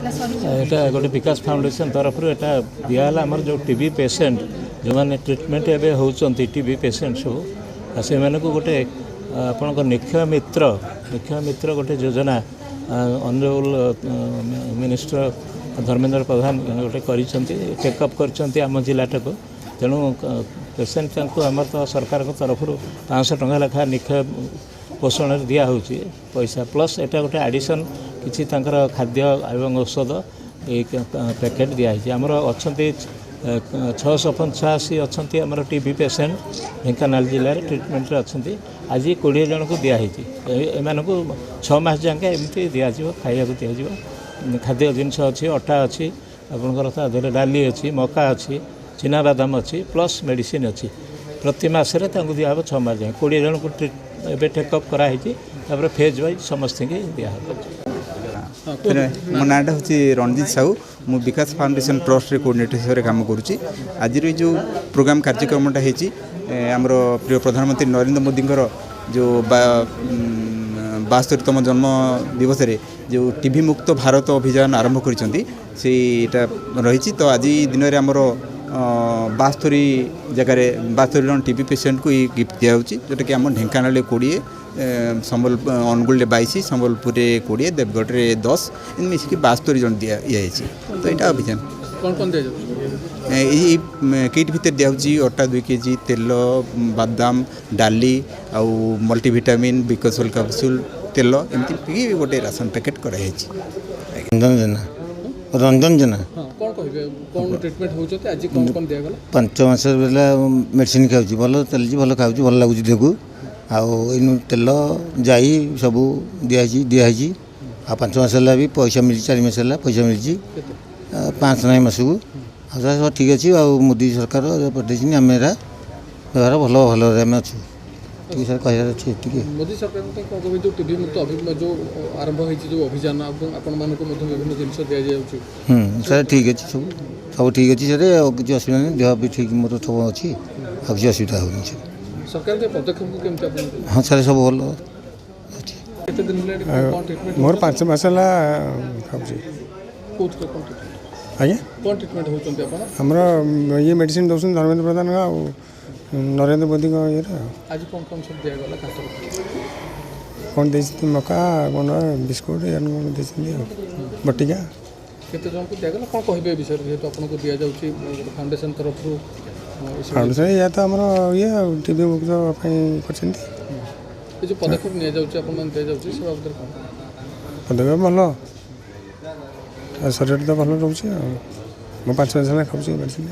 এটা গোटे विकास फाउंडेशन तरफ यहाँ दिहला आमर जो टीबी पेसेंट जो मैंने ट्रिटमेंट एवं होती टीबी पेसेंट सब से गोटे आपण निक्षय मित्र गोटे योजना ऑनरेबल मिनिस्टर धर्मेंद्र प्रधान गोटे टेकअप कर जिलाटा को तेणु पेसेंट आम तो सरकार तरफ 500 टंका लेखा निक्षय पोषण दिया होची पैसा प्लस एटा गोटे एडिशन किसी खाद्य एवं औषध एक पैकेट दिखाई आमर अच्छा 685 अच्छा आमर टीबी पेसेंट ढेंकानाल जिले ट्रिटमेंट अच्छा आज 20 जन को दिखाई एम को 6 मास जाके एमती दिज्व खाया दिज्व खाद्य जिनस अच्छी अटा अच्छी आपंकर डाली अच्छी मका अच्छी चिनाबादाम अच्छी प्लस मेडिसिन अच्छी प्रति मसरे दिहब 6 मास जाए 20 जन को एबे टेकअप कराई फेज वाइज समस्त की दिया मो नाटा हूँ रणजित साहू मु विकास फाउंडेशन ट्रस्ट रे कोऑर्डिनेटर हिसाब से काम करुँची आज जो प्रोग्राम कार्यक्रमटा है आमर प्रिय प्रधानमंत्री नरेंद्र मोदी जो 72तम जन्म दिवस रे जो टीबी मुक्त भारत अभियान आरंभ करिसेंती सेटा रही तो आज दिन में आमर 72 जगार 72 जन टीबी पेसेंट को ये गिफ्ट दिया जोटा कि आम ढेंकानाल 20 संबल अनुगुल 22 संबलपुर 20 देवगढ़ 10 मिसिक 72 जन दिया तो यहाँ अभियान कौन कौन दिया किट भितर दिखाई अटा 2 केजी तेल बादाम डाली आउ मल्टीविटामिन बिकसुल कैप्सूल तेल एमती गोटे राशन पैकेट कराई रंजन जेना कौन कहे कौन ट्रीटमेंट होती आज कौन कौन दिया गला 5 मास बेला मेडिसिन खाऊँ भल चलती भल खाऊँ भल लगुच देह को आनु तेल जाई सब दिखाई आ 5 मास है भी पैसा मिली 4 मास है पैसा मिली 5 नहीं मास को सब ठीक अच्छे मोदी सरकार पठे आम व्यवहार भल भल आम अच्छे ठीक सर कह मोदी सरकार जो टीबी मुक्त जो आरंभ होती जो अभियान आपण मानक विभिन्न जिनस दि जाऊँगी सर ठीक अच्छे सब ठीक अच्छे सर किसी असुविधा नहीं देह भी ठीक मोर सब अच्छी किसी असुविधा हो सरकार के पदक्षेप को केमती हाँ सर सब भल मोर 5 मास है आज्ञा कौन ट्रीटमेंट होती आमर ये मेडिसिन दौन धर्मेंद्र प्रधान नरेंद्र मोदी ये आज कौन कौन सब दिया गला कौन दे मका कौन बिस्कुट बटिका केते जन को दिया गला कौन कहबे विषय जेहेतु आपन को दिया जाउची फाउंडेशन तरफ फाउंडेशन या तो आमर ये टीबी मुक्त करछंती जो पदक्षेप निया जाउची आपन मान दिया जाउची से बाबत कौन पदक्षेप भल शरीर तो भल रोचे 5 मास खाऊँ मेडिसिन